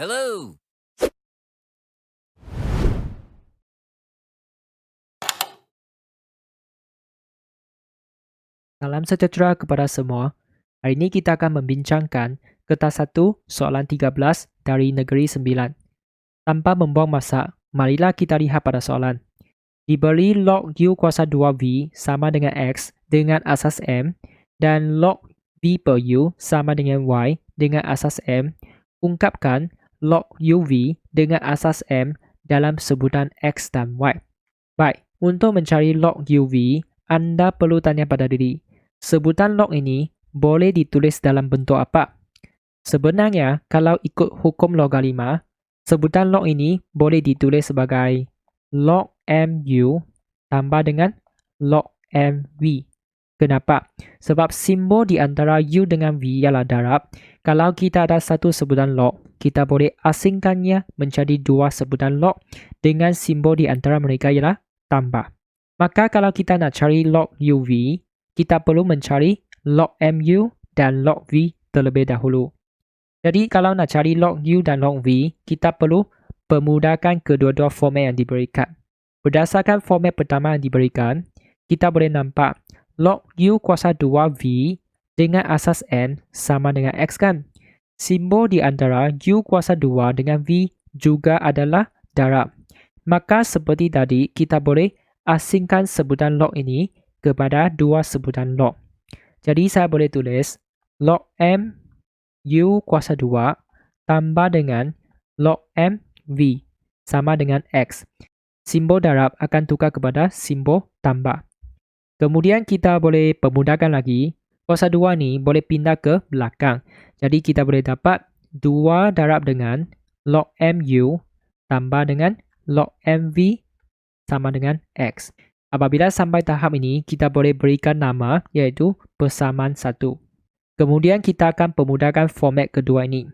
Hello. Salam sejahtera kepada semua. Hari ini kita akan membincangkan kertas 1 soalan 13 dari negeri 9. Tanpa membuang masa, marilah kita lihat pada soalan. Diberi log U kuasa 2V sama dengan X dengan asas M dan log V per U sama dengan Y dengan asas M. Ungkapkan log UV dengan asas M dalam sebutan X dan Y. Baik, untuk mencari log UV, anda perlu tanya pada diri, sebutan log ini boleh ditulis dalam bentuk apa? Sebenarnya, kalau ikut hukum logarima, sebutan log ini boleh ditulis sebagai log MU tambah dengan log MV. Kenapa? Sebab simbol di antara U dengan V ialah darab. Kalau kita ada satu sebutan log, kita boleh asingkannya menjadi dua sebutan log dengan simbol di antara mereka ialah tambah. Maka kalau kita nak cari log UV, kita perlu mencari log MU dan log V terlebih dahulu. Jadi kalau nak cari log U dan log V, kita perlu permudahkan kedua-dua format yang diberikan. Berdasarkan format pertama yang diberikan, kita boleh nampak log U kuasa 2V dengan asas N sama dengan X kan? Simbol di antara U kuasa 2 dengan V juga adalah darab. Maka seperti tadi, kita boleh asingkan sebutan log ini kepada dua sebutan log. Jadi saya boleh tulis log M U kuasa 2 tambah dengan log M V sama dengan X. Simbol darab akan tukar kepada simbol tambah. Kemudian kita boleh permudahkan lagi. Kuasa 2 ni boleh pindah ke belakang. Jadi kita boleh dapat 2 darab dengan log MU tambah dengan log MV sama dengan X. Apabila sampai tahap ini, kita boleh berikan nama iaitu persamaan 1. Kemudian kita akan permudahkan format kedua ini.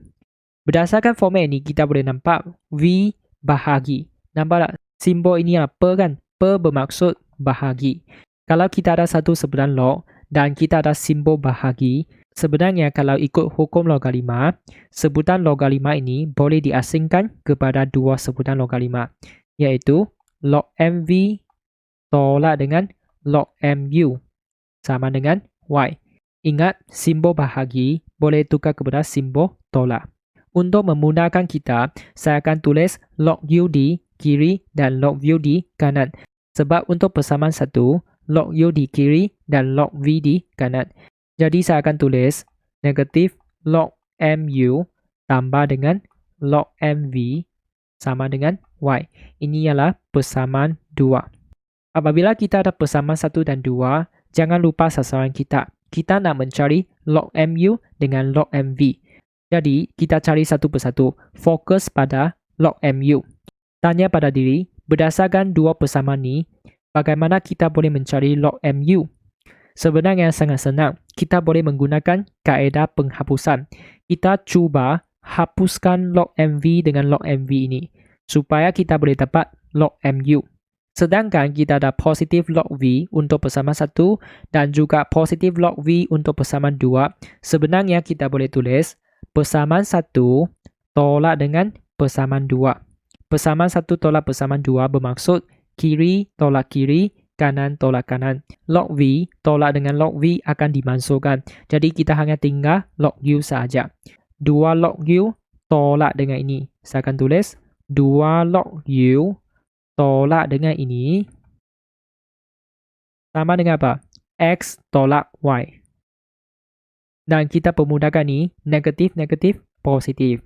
Berdasarkan format ini, kita boleh nampak V bahagi. Nampak tak? Simbol ini apa kan? Per bermaksud bahagi. Kalau kita ada satu sebutan log dan kita ada simbol bahagi, sebenarnya kalau ikut hukum logarima, sebutan logarima ini boleh diasingkan kepada dua sebutan logarima, iaitu log MV tolak dengan log MU sama dengan Y. Ingat, simbol bahagi boleh tukar kepada simbol tolak. Untuk memudahkan kita, saya akan tulis log U di kiri dan log V di kanan. Sebab untuk persamaan 1, log U di kiri dan log V di kanan. Jadi saya akan tulis negatif log MU tambah dengan log MV sama dengan Y. Ini ialah persamaan 2. Apabila kita ada persamaan 1 dan 2, jangan lupa sasaran kita. Kita nak mencari log MU dengan log MV. Jadi, kita cari satu persatu. Fokus pada log MU. Tanya pada diri, berdasarkan dua persamaan ni, bagaimana kita boleh mencari log MU? Sebenarnya sangat senang. Kita boleh menggunakan kaedah penghapusan. Kita cuba hapuskan log MV dengan log MV ini supaya kita boleh dapat log MU. Sedangkan kita ada positif log V untuk persamaan 1 dan juga positif log V untuk persamaan 2. Sebenarnya kita boleh tulis persamaan 1 tolak dengan persamaan 2. Persamaan 1 tolak persamaan 2 bermaksud kiri tolak kiri, kanan tolak kanan. Log V tolak dengan log V akan dimasukkan. Jadi kita hanya tinggal log U sahaja. 2 log U tolak dengan ini. Saya akan tulis 2 log U tolak dengan ini sama dengan apa? X tolak Y. Dan kita permudahkan ni, negatif, negatif, positif.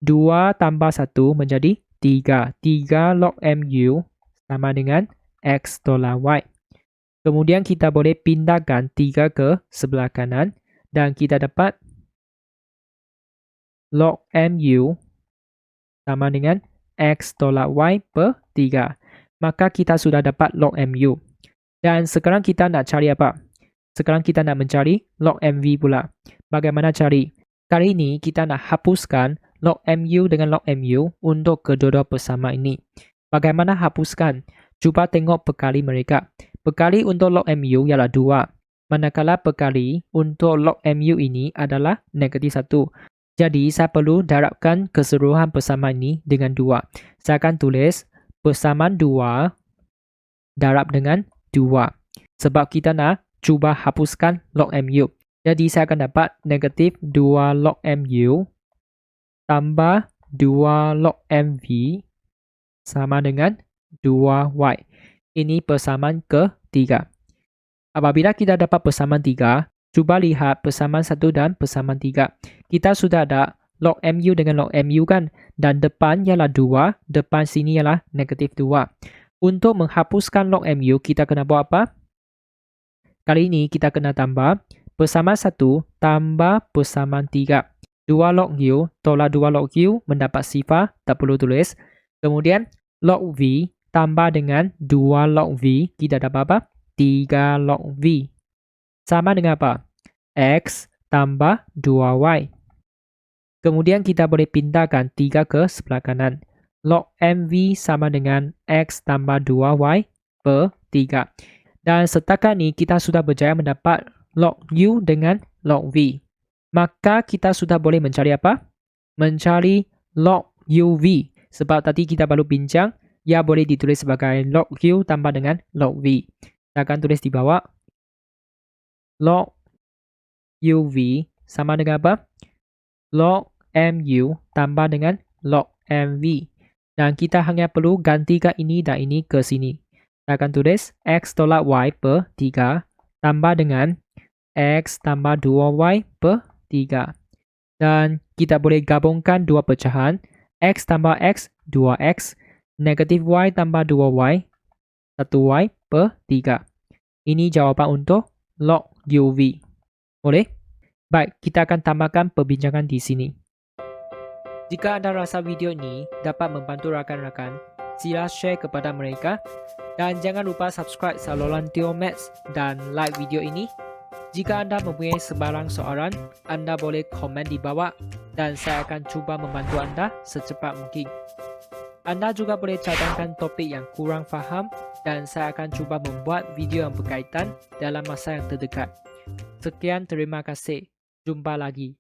2 tambah 1 menjadi 3. 3 log MU sama dengan X tolak Y. Kemudian kita boleh pindahkan 3 ke sebelah kanan dan kita dapat log MU sama dengan X tolak Y per 3. Maka kita sudah dapat log MU. Dan sekarang kita nak cari apa? Sekarang kita nak mencari log MV pula. Bagaimana cari? Kali ini kita nak hapuskan log MU dengan log MU untuk kedua-dua persamaan ini. Bagaimana hapuskan? Cuba tengok perkali mereka. Perkali untuk log MU ialah 2. Manakala perkali untuk log MU ini adalah negatif 1. Jadi, saya perlu darabkan keseluruhan persamaan ini dengan 2. Saya akan tulis persamaan 2 darab dengan 2. Sebab kita nak cuba hapuskan log MU. Jadi, saya akan dapat negatif 2 log MU tambah 2 log MV sama dengan 2Y. Ini persamaan ketiga. Apabila kita dapat persamaan 3, cuba lihat persamaan 1 dan persamaan 3. Kita sudah ada log MU dengan log MU kan? Dan depan ialah 2, depan sini ialah negatif 2. Untuk menghapuskan log MU, kita kena buat apa? Kali ini kita kena tambah persamaan 1 tambah persamaan 3. 2 log U tolak 2 log U mendapat sifar, tak perlu tulis. Kemudian log V tambah dengan 2 log V, kita dapat apa? 3 log V. Sama dengan apa? X tambah 2Y. Kemudian kita boleh pindahkan 3 ke sebelah kanan. Log MV sama dengan X tambah 2Y per 3. Dan setakat ni kita sudah berjaya mendapat log U dengan log V. Maka kita sudah boleh mencari apa? Mencari log UV. Sebab tadi kita baru bincang, ia boleh ditulis sebagai log U tambah dengan log V. Saya akan tulis di bawah. Log UV sama dengan apa? Log MU tambah dengan log MV. Dan kita hanya perlu gantikan ini dan ini ke sini. Saya akan tulis X tolak Y per 3 tambah dengan X tambah 2Y per 3. Dan kita boleh gabungkan dua pecahan. X tambah X, 2X. Negatif Y tambah 2Y, 1Y per 3. Ini jawapan untuk log UV. Boleh? Baik, kita akan tambahkan perbincangan di sini. Jika anda rasa video ini dapat membantu rakan-rakan, sila share kepada mereka. Dan jangan lupa subscribe saluran Teo Maths dan like video ini. Jika anda mempunyai sebarang soalan, anda boleh komen di bawah dan saya akan cuba membantu anda secepat mungkin. Anda juga boleh cadangkan topik yang kurang faham dan saya akan cuba membuat video yang berkaitan dalam masa yang terdekat. Sekian, terima kasih. Jumpa lagi.